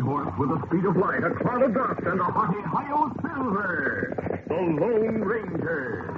hungry horse with the speed of light, a cloud of dust, and a hearty hi-yo Silver, the Lone Ranger.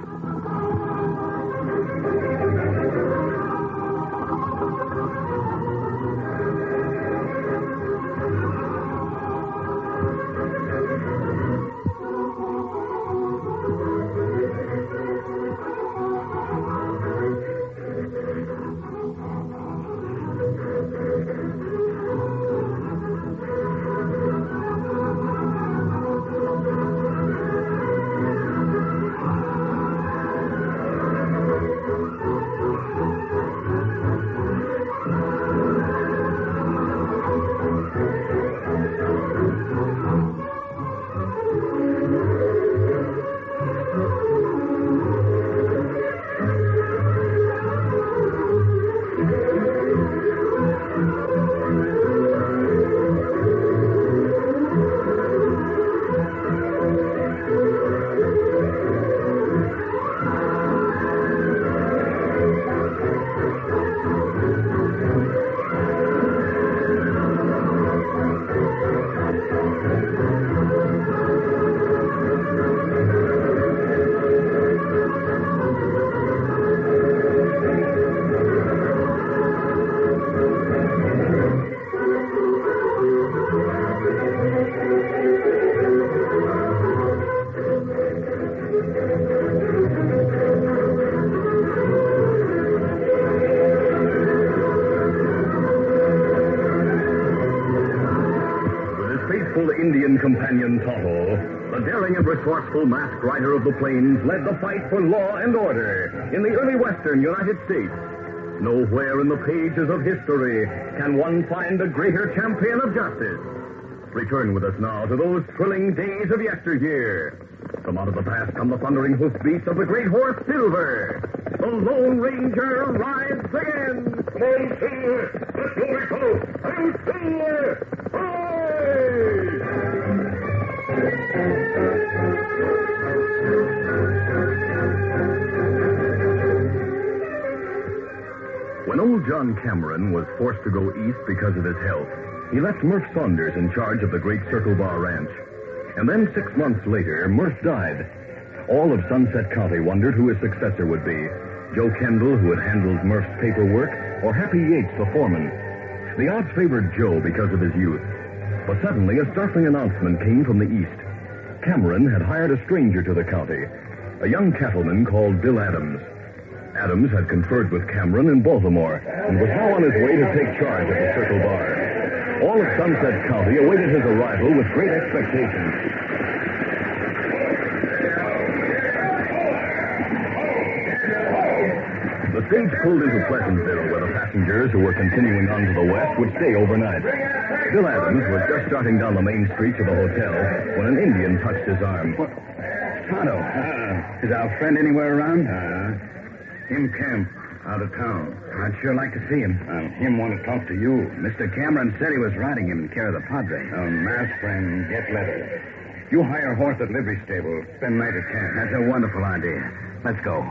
Indian companion Tonto, the daring and resourceful masked rider of the plains, led the fight for law and order in the early western United States. Nowhere in the pages of history can one find a greater champion of justice. Return with us now to those thrilling days of yesteryear. From out of the past come the thundering hoofbeats of the great horse Silver. The Lone Ranger rides again. Come on, Silver. Let's go, we fellow. I'm Silver. When old John Cameron was forced to go east because of his health, he left Murph Saunders in charge of the Great Circle Bar Ranch. And then 6 months later, Murph died. All of Sunset County wondered who his successor would be. Joe Kendall, who had handled Murph's paperwork, or Happy Yates, the foreman. The odds favored Joe because of his youth. But suddenly, a startling announcement came from the east. Cameron had hired a stranger to the county, a young cattleman called Bill Adams. Adams had conferred with Cameron in Baltimore and was now on his way to take charge at the Circle Bar. All of Sunset County awaited his arrival with great expectation. The stage pulled into Pleasantville, where the passengers who were continuing on to the west would stay overnight. Bill Adams was just starting down the main street to the hotel when an Indian touched his arm. What? Tonto. Is our friend anywhere around? In camp, out of town. I'd sure like to see him. Him want to talk to you. Mr. Cameron said he was riding him in care of the Padre. Masked friend, get letter. You hire a horse at livery stable. Spend night at camp. That's a wonderful idea. Let's go.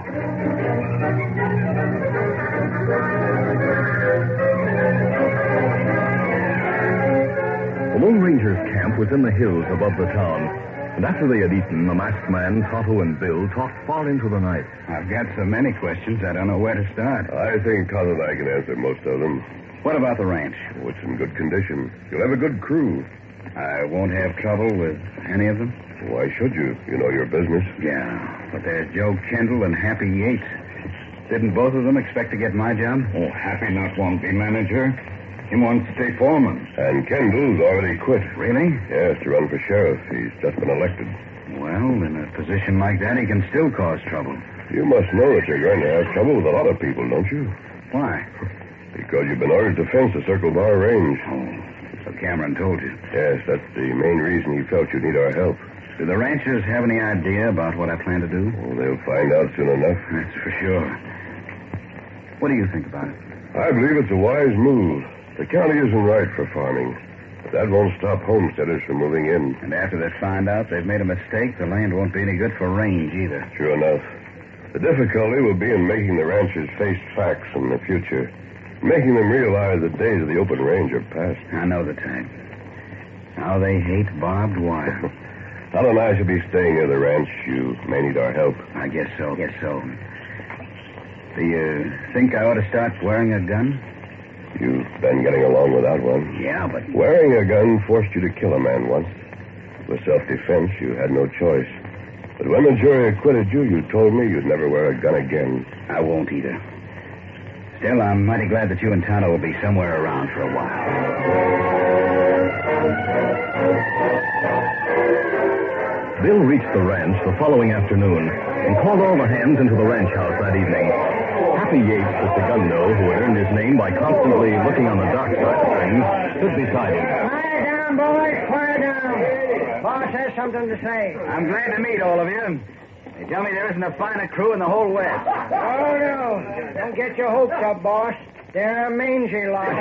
The Lone Ranger's camp was in the hills above the town. And after they had eaten, the masked man, Tonto, and Bill talked far into the night. I've got so many questions, I don't know where to start. I think Tonto and I can answer most of them. What about the ranch? Oh, it's in good condition. You'll have a good crew. I won't have trouble with any of them? Why should you? You know your business. Yeah, but there's Joe Kendall and Happy Yates. Didn't both of them expect to get my job? Oh, Happy not want to be manager. He wants to stay foreman. And Kendall's already quit. Really? Yes, to run for sheriff. He's just been elected. Well, in a position like that, he can still cause trouble. You must know that you're going to have trouble with a lot of people, don't you? Why? Because you've been ordered to fence the Circle Bar Range. Oh, so Cameron told you. Yes, that's the main reason he felt you'd need our help. Do the ranchers have any idea about what I plan to do? Oh, they'll find out soon enough. That's for sure. What do you think about it? I believe it's a wise move. The county isn't right for farming. But that won't stop homesteaders from moving in. And after they find out they've made a mistake, the land won't be any good for range either. Sure enough. The difficulty will be in making the ranchers face facts in the future. Making them realize the days of the open range are past. I know the type. How they hate barbed wire. Tom and I should be staying near the ranch. You may need our help. I guess so. Do you think I ought to start wearing a gun? You've been getting along without one. Yeah, but... Wearing a gun forced you to kill a man once. It was self-defense. You had no choice. But when the jury acquitted you, you told me you'd never wear a gun again. I won't either. Still, I'm mighty glad that you and Tonto will be somewhere around for a while. Bill reached the ranch the following afternoon and called all the hands into the ranch house that evening. Happy Yates, the segundo, who had earned his name by constantly looking on the dark side of things, stood beside him. Quiet down, boys. Quiet down. Boss has something to say. I'm glad to meet all of you. They tell me there isn't a finer crew in the whole West. Oh, no. Don't get your hopes up, boss. They're a mangy lot.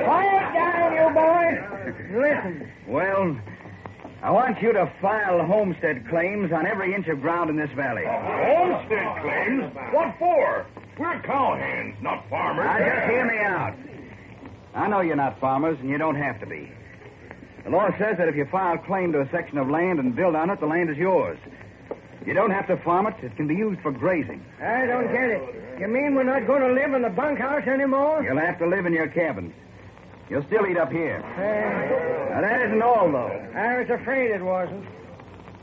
Quiet down, you boys. Listen. Well, I want you to file homestead claims on every inch of ground in this valley. Homestead claims? What for? We're cowhands, not farmers. Now, just hear me out. I know you're not farmers, and you don't have to be. The law says that if you file claim to a section of land and build on it, the land is yours. You don't have to farm it. It can be used for grazing. I don't get it. You mean we're not going to live in the bunkhouse anymore? You'll have to live in your cabins. You'll still eat up here. Now, that isn't all, though. I was afraid it wasn't.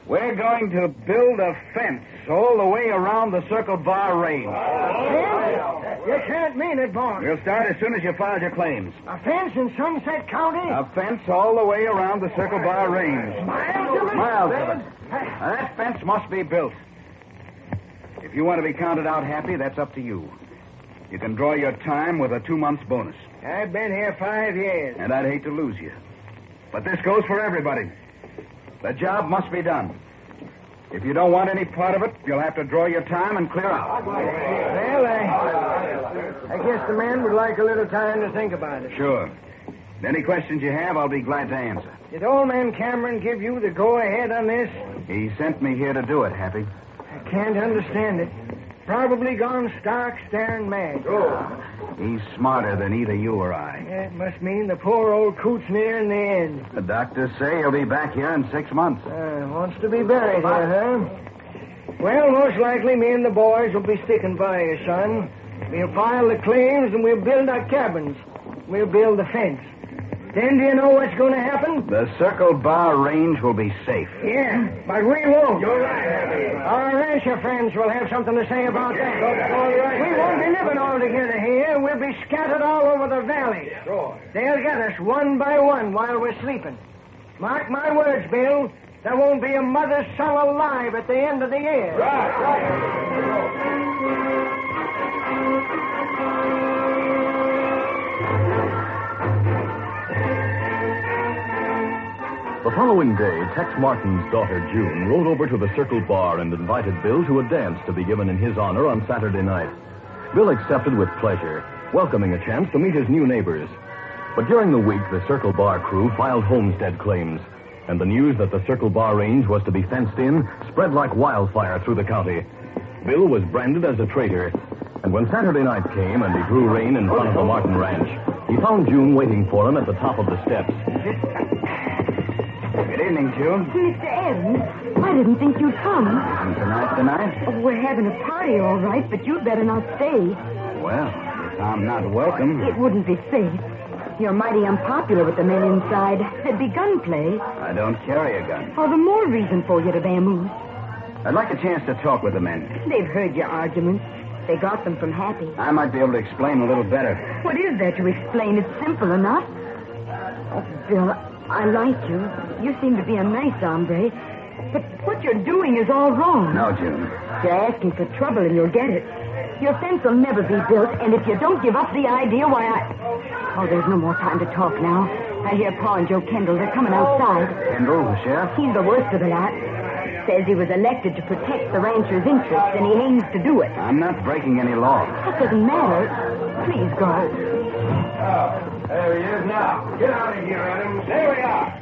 We're going to build a fence all the way around the Circle Bar Range. Fence? You can't mean it, boss. We'll start as soon as you file your claims. A fence in Sunset County? A fence all the way around the Circle Bar Range. Miles of it? Miles of it. Now, that fence must be built. If you want to be counted out happy, that's up to you. You can draw your time with a 2-month bonus. I've been here 5 years. And I'd hate to lose you. But this goes for everybody. The job must be done. If you don't want any part of it, you'll have to draw your time and clear out. Well, I guess the man would like a little time to think about it. Sure. Any questions you have, I'll be glad to answer. Did old man Cameron give you the go-ahead on this? He sent me here to do it, Happy. I can't understand it. Probably gone stark, staring mad. He's smarter than either you or I. It must mean the poor old coot's nearing the end. The doctors say he'll be back here in 6 months. Wants to be buried here, huh? Well, most likely me and the boys will be sticking by you, son. We'll file the claims and we'll build our cabins. We'll build the fence. Then do you know what's going to happen? The Circle Bar Range will be safe. Yeah, but we won't. You're right. Our rancher friends will have something to say about that. We won't be living all together here. We'll be scattered all over the valley. Sure. They'll get us one by one while we're sleeping. Mark my words, Bill. There won't be a mother's son alive at the end of the year. The following day, Tex Martin's daughter, June, rode over to the Circle Bar and invited Bill to a dance to be given in his honor on Saturday night. Bill accepted with pleasure, welcoming a chance to meet his new neighbors. But during the week, the Circle Bar crew filed homestead claims, and the news that the Circle Bar Range was to be fenced in spread like wildfire through the county. Bill was branded as a traitor, and when Saturday night came and he drew rein in front of the Martin Ranch, he found June waiting for him at the top of the steps. Good evening, June. Mr. Adams, I didn't think you'd come. Isn't tonight? Oh, we're having a party, all right, but you'd better not stay. Well, if I'm not welcome... It wouldn't be safe. You're mighty unpopular with the men inside. There'd be gunplay. I don't carry a gun. All the more reason for you to vamoose. I'd like a chance to talk with the men. They've heard your arguments. They got them from Happy. I might be able to explain a little better. What is there to explain? It's simple enough. Oh, Bill, I like you. You seem to be a nice hombre. But what you're doing is all wrong. No, June. You're asking for trouble and you'll get it. Your fence will never be built, and if you don't give up the idea, why, Oh, there's no more time to talk now. I hear Pa and Joe Kendall. They're coming outside. Kendall, the sheriff? He's the worst of the lot. Says he was elected to protect the rancher's interests, and he aims to do it. I'm not breaking any law. That doesn't matter. Please go. There he is now. Get out of here, Adams. There we are.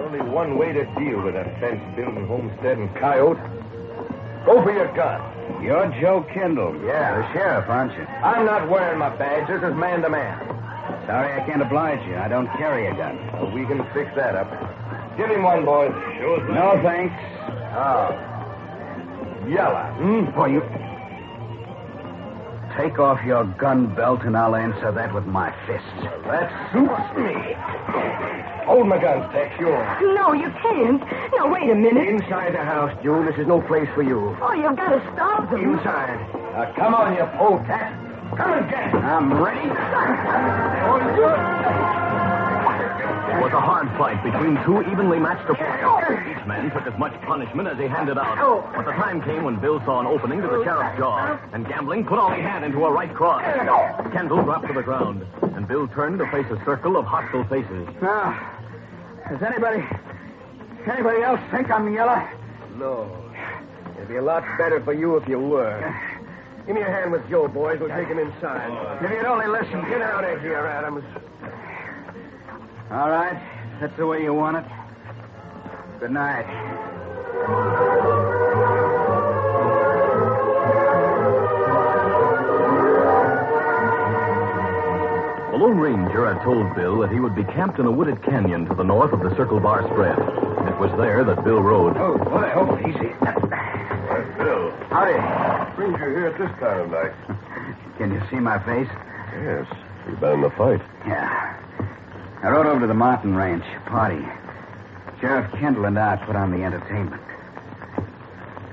Only one way to deal with that fence-building homestead and coyote. Go for your gun. You're Joe Kendall. Yeah, the sheriff, aren't you? I'm not wearing my badge. This is man to man. Sorry I can't oblige you. I don't carry a gun. We can fix that up. Give him one, boys. Sure. No, thanks. Yella. Boy, you... Take off your gun belt and I'll answer that with my fists. That suits me. Hold my gun, Tex. Yours. No, you can't. Now, wait a minute. Inside the house, June. This is no place for you. Oh, you've got to stop them. Inside. Now, come on, you polecat. Come and get it. I'm ready. It was a hard fight between two evenly matched opponents. Each man took as much punishment as he handed out. But the time came when Bill saw an opening to the sheriff's jaw, and Gambling put all he had into a right cross. Kendall dropped to the ground, and Bill turned to face a circle of hostile faces. Now, does anybody else think I'm yellow? No. It'd be a lot better for you if you were. Give me a hand with Joe, boys. We'll take him inside. If you'd only listen. Get out of here, Adams. All right. That's the way you want it. Good night. The Lone Ranger had told Bill that he would be camped in a wooded canyon to the north of the Circle Bar spread. It was there that Bill rode. Oh, boy, easy. Bill. Howdy. Brings you here at this time of night. Can you see my face? Yes. You've been in the fight. Yeah. I rode over to the mountain ranch party. Sheriff Kendall and I put on the entertainment.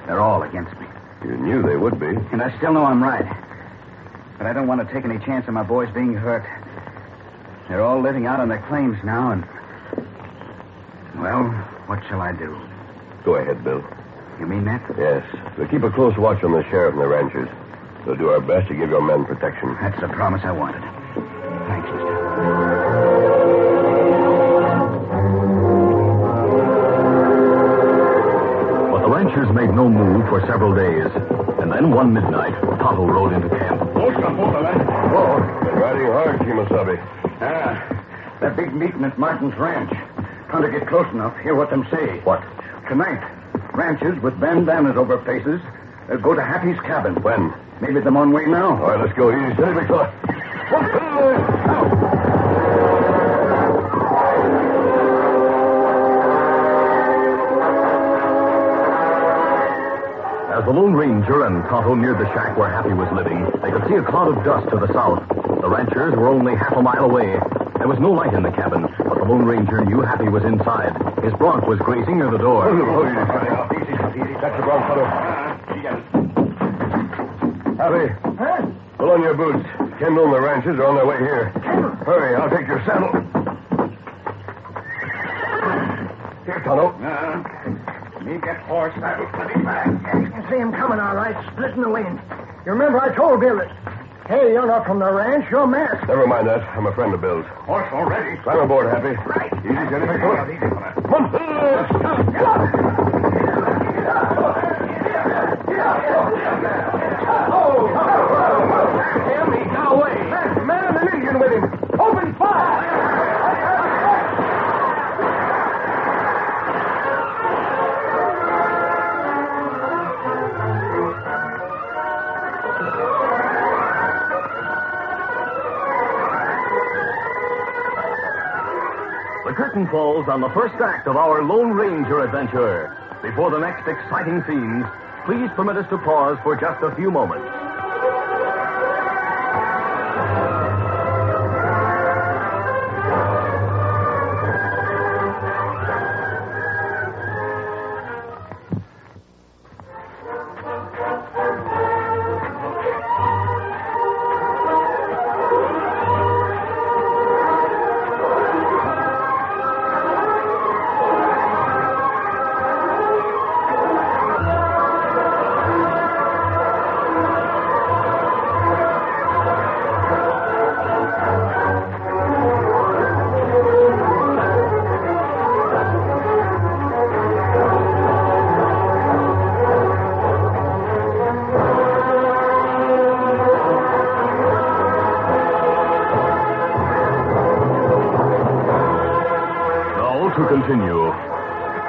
They're all against me. You knew they would be. And I still know I'm right. But I don't want to take any chance of my boys being hurt. They're all living out on their claims now, and... Well, what shall I do? Go ahead, Bill. You mean that? Yes. We'll keep a close watch on the sheriff and the ranchers. We'll do our best to give your men protection. That's the promise I wanted. Thanks, mister. But the ranchers made no move for several days. And then one midnight, Tonto rode into camp. Oh, been riding hard, Kimasabi. That big meeting at Martin's ranch. Trying to get close enough, hear what them say. What? Tonight, ranchers with bandanas over faces go to Happy's cabin. When? Maybe they're on way now. All right, let's go. Easy, steady, big fella. As the Lone Ranger and Tonto neared the shack where Happy was living, they could see a cloud of dust to the south. The ranchers were only half a mile away. There was no light in the cabin, but the Lone Ranger knew Happy was inside. His bronc was grazing near the door. Easy. That's the bronc, fellow. Happy. Huh? Pull on your boots. Kendall and the ranchers are on their way here. Kendall? Hurry, I'll take your saddle. Here, Tonto. Me get horse saddle plenty back. You can see him coming, all right, splitting the wind. You remember I told Bill that... Hey, you're not from the ranch. You're masked. Never mind that. I'm a friend of Bill's. Horse already. Climb aboard, Happy. Right. Easy, steady, big fella. Easy, fella. Come Him, he got away. Man and an Indian with him. Open fire! The curtain falls on the first act of our Lone Ranger adventure. Before the next exciting scenes, please permit us to pause for just a few moments. To continue.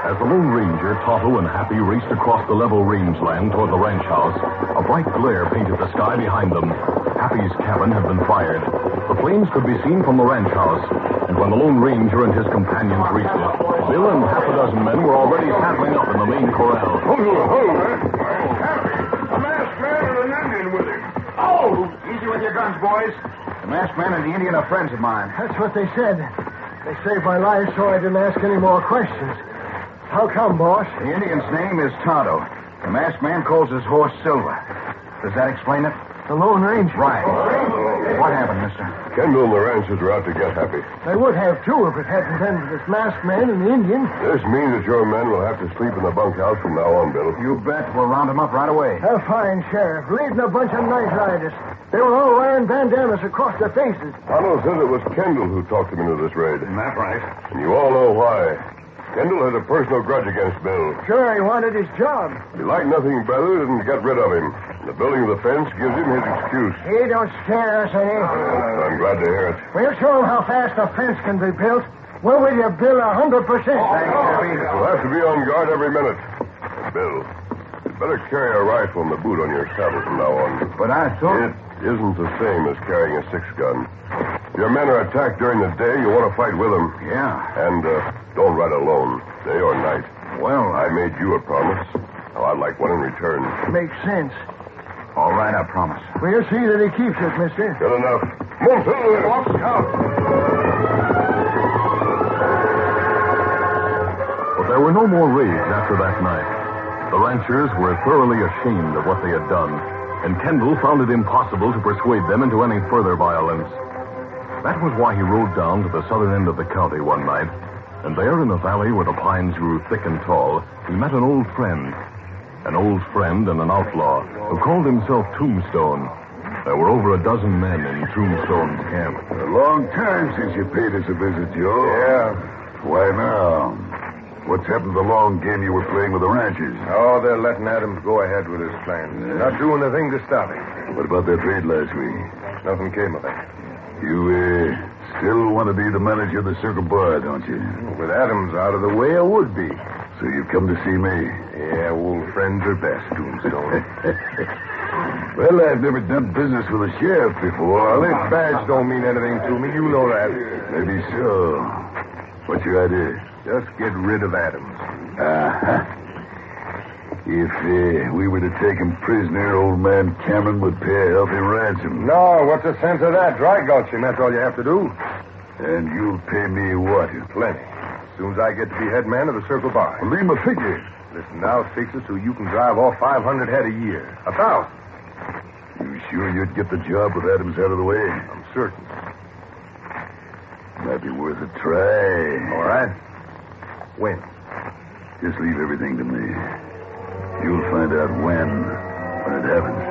As the Lone Ranger, Tonto, and Happy raced across the level rangeland toward the ranch house, a bright glare painted the sky behind them. Happy's cabin had been fired. The flames could be seen from the ranch house, and when the Lone Ranger and his companions reached it, Bill and half a dozen men were already saddling up in the main corral. Hold, man. Happy. A masked man and an Indian with him. Oh! Easy with your guns, boys. The masked man and the Indian are friends of mine. That's what they said. They saved my life, so I didn't ask any more questions. How come, boss? The Indian's name is Tonto. The masked man calls his horse Silver. Does that explain it? The Lone Ranger. Right. What happened, mister? Kendall and the ranchers are out to get Happy. They would have, too, if it hadn't been for this masked man and the Indian. This means that your men will have to sleep in the bunkhouse from now on, Bill. You bet. We'll round them up right away. A fine sheriff, leading a bunch of night riders. They were all wearing bandanas across their faces. Tonto said it was Kendall who talked him into this raid. Isn't that right? And you all know why. Kendall has a personal grudge against Bill. Sure, he wanted his job. He liked nothing better than to get rid of him. And the building of the fence gives him his excuse. He don't scare us any. I'm glad to hear it. We'll show him how fast a fence can be built. We're with you, Bill, 100%. Thanks, Happy. You'll have to be on guard every minute. And Bill, you'd better carry a rifle and the boot on your saddle from now on. But I thought... It isn't the same as carrying a 6-gun. If your men are attacked during the day, you want to fight with them. Yeah. And don't ride alone, day or night. Well, I made you a promise. Now, I'd like one in return. Makes sense. all right, I promise. We'll see that he keeps it, mister. Good enough. Move to the Watch out. But there were no more raids after that night. The ranchers were thoroughly ashamed of what they had done, and Kendall found it impossible to persuade them into any further violence. That was why he rode down to the southern end of the county one night, and there in the valley where the pines grew thick and tall, he met an old friend and an outlaw who called himself Tombstone. There were over a dozen men in Tombstone's camp. A long time since you paid us a visit, Joe. Yeah. Why now? What's happened to the long game you were playing with the ranchers? Oh, they're letting Adams go ahead with his plans. They're not doing a thing to stop him. What about that raid last week? Nothing came of it. You, still want to be the manager of the Circle Bar, don't you? With Adams out of the way, I would be. So you've come to see me? Yeah, old friends are best, Tombstone. Well, I've never done business with a sheriff before. Well, this badge don't mean anything to me. You know that. Maybe so. What's your idea? Just get rid of Adams. Uh-huh. If we were to take him prisoner, old man Cameron would pay a healthy ransom. No, what's the sense of that? Dry gulching, that's all you have to do. And you'll pay me what? Plenty. As soon as I get to be head man of the Circle Bar. Well, name a figure. Listen, now fix it so you can drive off 500 head a year. 1,000. You sure you'd get the job with Adams out of the way? I'm certain. Might be worth a try. All right. When? Just leave everything to me. You'll find out when it happens.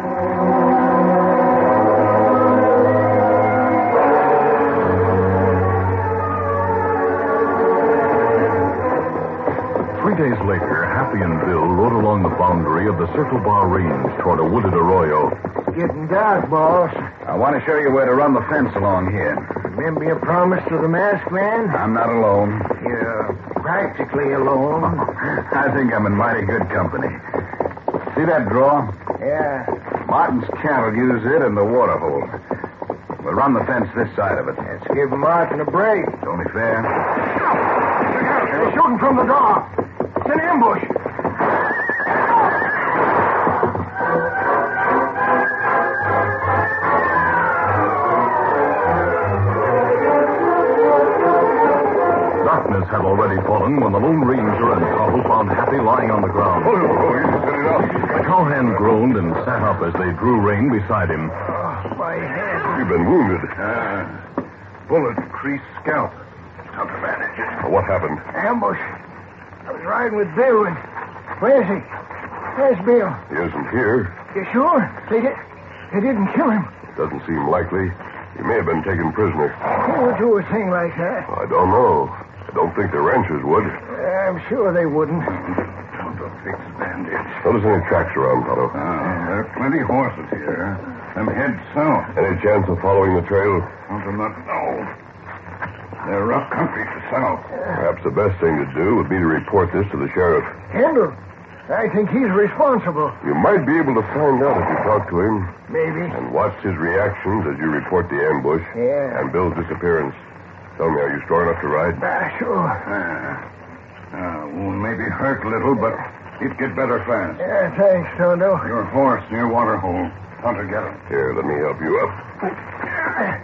3 days later, Happy and Bill rode along the boundary of the Circle Bar Range toward a wooded arroyo. Getting dark, boss. I want to show you where to run the fence along here. Remember your promise to the masked man? I'm not alone. You're practically alone. I think I'm in mighty good company. See that draw? Yeah. Martin's cattle use it and the water hole. We'll run the fence this side of it. Let's give Martin a break. It's only fair. They're shooting from the door. It's an ambush. Darkness had already fallen when the Lone Ranger and Tonto found Happy lying on the ground. You set it up. The cowhand groaned and sat up as they drew rein beside him. Oh, my head. You've been wounded. Bullet creased scalp. Tough advantage. What happened? Ambush. I was riding with Bill and... Where's he? Where's Bill? He isn't here. You sure? They didn't kill him. Doesn't seem likely. He may have been taken prisoner. Who would do a thing like that? I don't know. I don't think the ranchers would. I'm sure they wouldn't. Tonto fixed bandage. Notice any tracks around, Tonto? There are plenty horses here. Them head south. Any chance of following the trail? Tonto not know. They're rough country to south. Perhaps the best thing to do would be to report this to the sheriff. Kendall. I think he's responsible. You might be able to find out if you talk to him Maybe. and watch his reactions as you report the ambush Yeah. and Bill's disappearance. Tell me, are you strong enough to ride? Sure. Wound may be hurt a little, but he'd get better fast. Yeah, thanks, Tonto. Your horse near Waterhole. Hunter, get him. Here, let me help you up.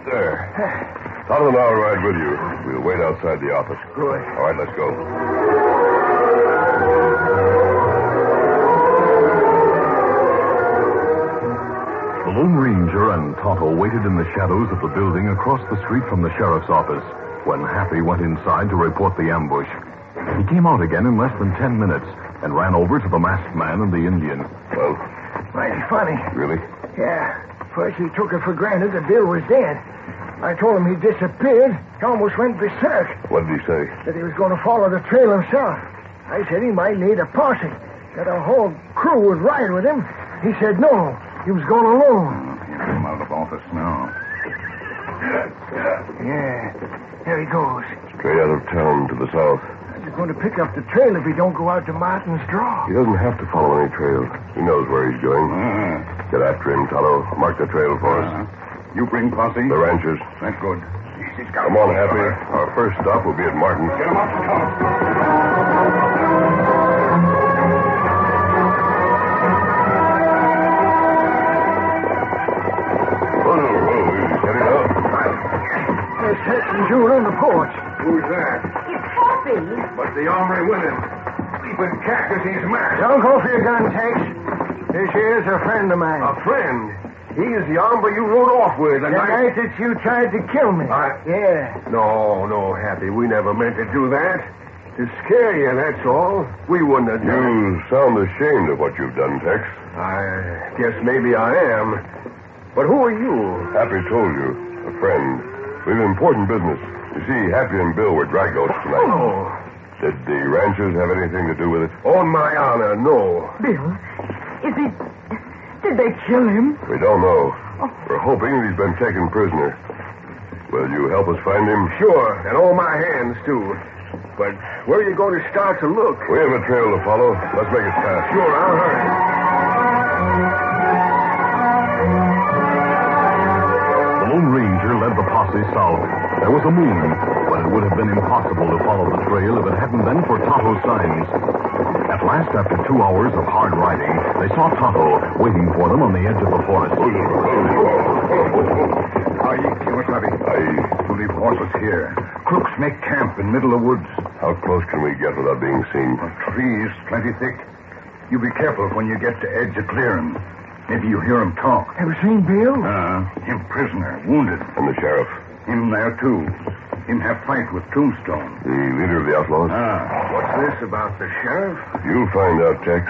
There. Tonto and I'll ride with you. We'll wait outside the office. Good. All right, let's go. The Lone Ranger and Tonto waited in the shadows of the building across the street from the sheriff's office when Happy went inside to report the ambush. He came out again in less than 10 minutes and ran over to the masked man and the Indian. Well, Mighty funny. really? Yeah. First he took it for granted that Bill was dead. I told him he disappeared. He almost went berserk. What did he say? That he was going to follow the trail himself. I said he might need a posse. That a whole crew would ride with him. He said no. He was going alone. He'll come out of office now. Yeah. There he goes. Straight out of town to the south. He's going to pick up the trail if he don't go out to Martin's Draw. He doesn't have to follow any trail. He knows where he's going. Get after him, Tonto. Mark the trail for us. You bring posse? The ranchers. That's good. He's got Come on, Happy. Our first stop will be at Martin's. Get him up. Come. Steady now. There's Tex and June on the porch. Who's that? It's Happy. What's the hombre with him? Keeping cactus, he's mad. Don't go for your gun, Tex. This here's a friend of mine. A friend? He's the hombre you rode off with The night that you tried to kill me. Yeah. No, Happy. We never meant to do that. To scare you, that's all. We wouldn't have done it. You sound ashamed of what you've done, Tex. I guess maybe I am. But who are you? Happy told you. A friend. We've important business. You see, Happy and Bill were dragouts tonight. Oh. Did the ranchers have anything to do with it? On my honor, no. Bill, is he... Did they kill him? We don't know. We're hoping that he's been taken prisoner. Will you help us find him? Sure, and all my hands, too. But where are you going to start to look? We have a trail to follow. Let's make it fast. Sure, I'll hurry. The Lone Ranger led the posse south. There was a moon, but it would have been impossible to follow the trail if it hadn't been for Tonto's signs. At last, after 2 hours of hard riding, they saw Tonto waiting for them on the edge of the forest. What's happening? I believe horses here. Crooks make camp in middle of woods. How close can we get without being seen? Trees plenty thick. You be careful when you get to edge of clearing. Maybe you hear him talk. Have you seen Bill? Him prisoner, wounded. And the sheriff? Him there, too. Him have fight with Tombstone. The leader of the outlaws? What's this about the sheriff? You'll find out, Tex.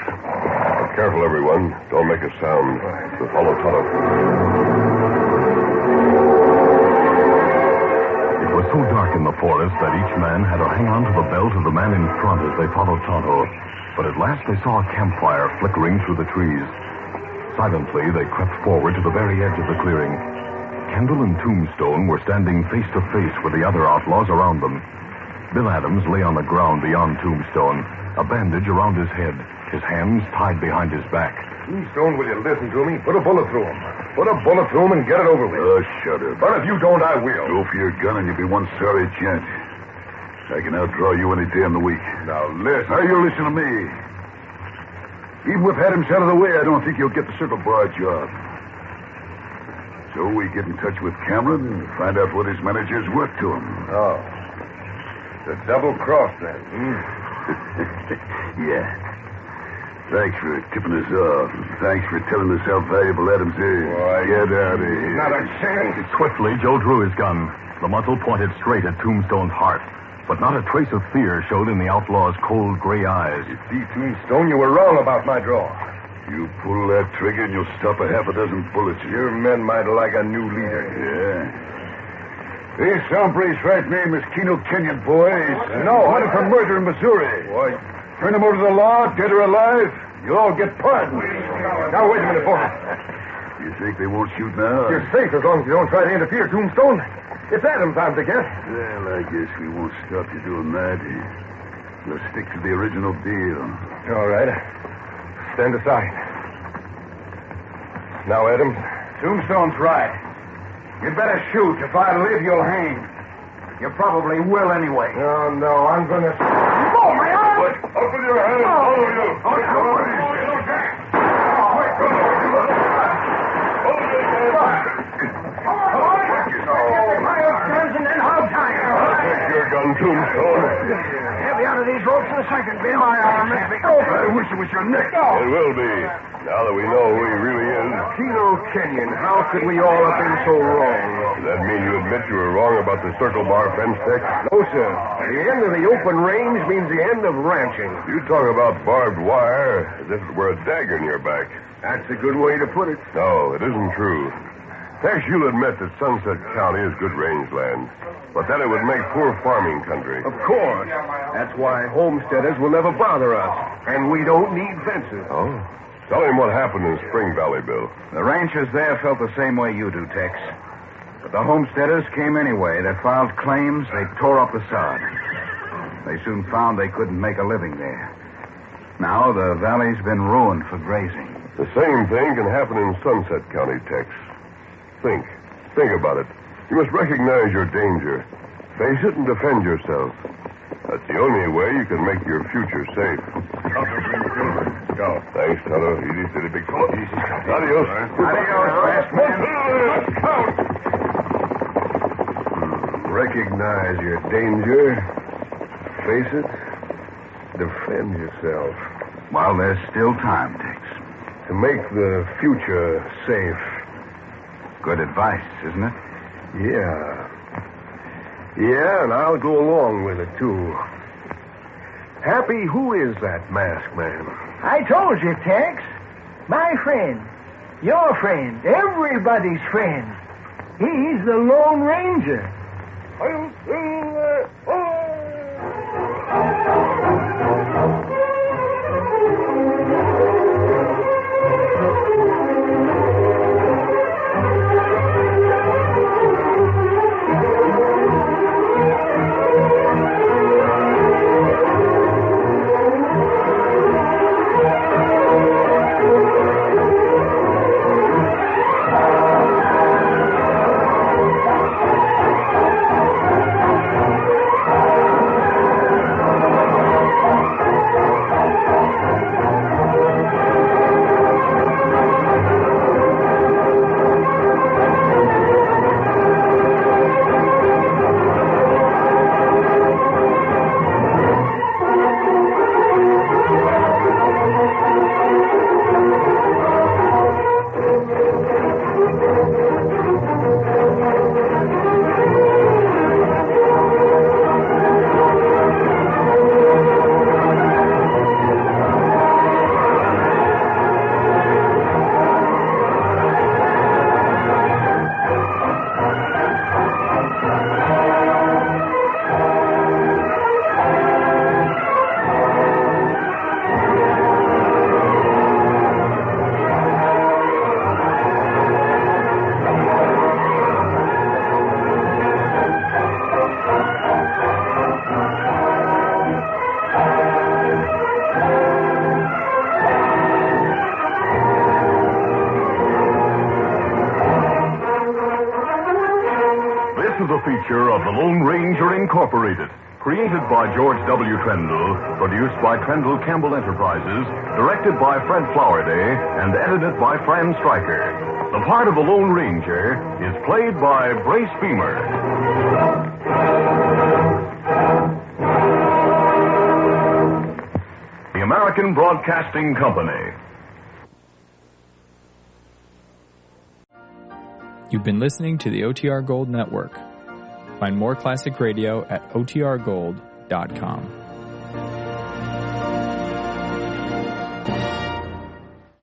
Careful, everyone. Don't make a sound. We'll follow Tonto. It was so dark in the forest that each man had to hang on to the belt of the man in front as they followed Tonto. But at last they saw a campfire flickering through the trees. Silently, they crept forward to the very edge of the clearing. Kendall and Tombstone were standing face to face with the other outlaws around them. Bill Adams lay on the ground beyond Tombstone, a bandage around his head, his hands tied behind his back. Tombstone, will you listen to me? Put a bullet through him. Put a bullet through him and get it over with. Shut up. But if you don't, I will. Go for your gun and you'll be one sorry gent. I can outdraw you any day in the week. Now, listen. Now, you listen to me. Even with had him out of the way, I don't think you'll get the circle bar job. So we get in touch with Cameron and find out what his managers work to him. Oh. The double cross, then. Yeah. Thanks for tipping us off. Thanks for telling us how valuable Adams is. Why, get out of here. Not a chance. Swiftly, Joe drew his gun. The muzzle pointed straight at Tombstone's heart. But not a trace of fear showed in the outlaw's cold gray eyes. You see, Tombstone, you were wrong about my draw. You pull that trigger and you'll stop a half a dozen bullets. Your men might like a new leader. Yeah. This hombre's right name is Keno Kenyon, boys. No. Wanted for murder in Missouri. Boy. Turn him over to the law, dead or alive. You'll all get pardoned. Now, wait a minute, boy. You think they won't shoot now? You're safe as long as you don't try to interfere, Tombstone. It's Adams I'm to get. Well, I guess we won't stop you doing that. We'll stick to the original deal. All right. Stand aside. Now, Adams. Tombstone's right. You'd better shoot. If I live, you'll hang. You probably will anyway. No, I'm going to... Oh, my arm! What? Up with your hands, all of you. Hold Take your gun, Tombstone. He'll be out of these ropes in a second, Bill. My arm is big. I wish it was your neck. It will be. Now that we know who he really is. Keno Kenyon, how could we all have been so wrong? Does that mean you admit you were wrong about the circle bar fence, Tex? No, sir. The end of the open range means the end of ranching. You talk about barbed wire as if it were a dagger in your back. That's a good way to put it. No, it isn't true. Tex, you'll admit that Sunset County is good rangeland, but that it would make poor farming country. Of course. That's why homesteaders will never bother us. And we don't need fences. Oh? Tell him what happened in Spring Valley, Bill. The ranchers there felt the same way you do, Tex. But the homesteaders came anyway. They filed claims. They tore up the sod. They soon found they couldn't make a living there. Now the valley's been ruined for grazing. The same thing can happen in Sunset County, Tex. Think about it. You must recognize your danger. Face it and defend yourself. That's the only way you can make your future safe. Go. Thanks, Tonto. Easy, steady, big fella. Easy. Adios. Adios, fast man. Recognize your danger. Face it. Defend yourself. Well, there's still time, Tex. To make the future safe. Good advice, isn't it? Yeah, and I'll go along with it, too. Happy, who is that masked man? I told you, Tex. My friend. Your friend. Everybody's friend. He's the Lone Ranger. Feature of the Lone Ranger Incorporated. Created by George W. Trendle, produced by Trendle Campbell Enterprises, directed by Fred Flowerday, and edited by Fran Stryker. The part of the Lone Ranger is played by Brace Beamer. The American Broadcasting Company. You've been listening to the OTR Gold Network. Find more classic radio at otrgold.com.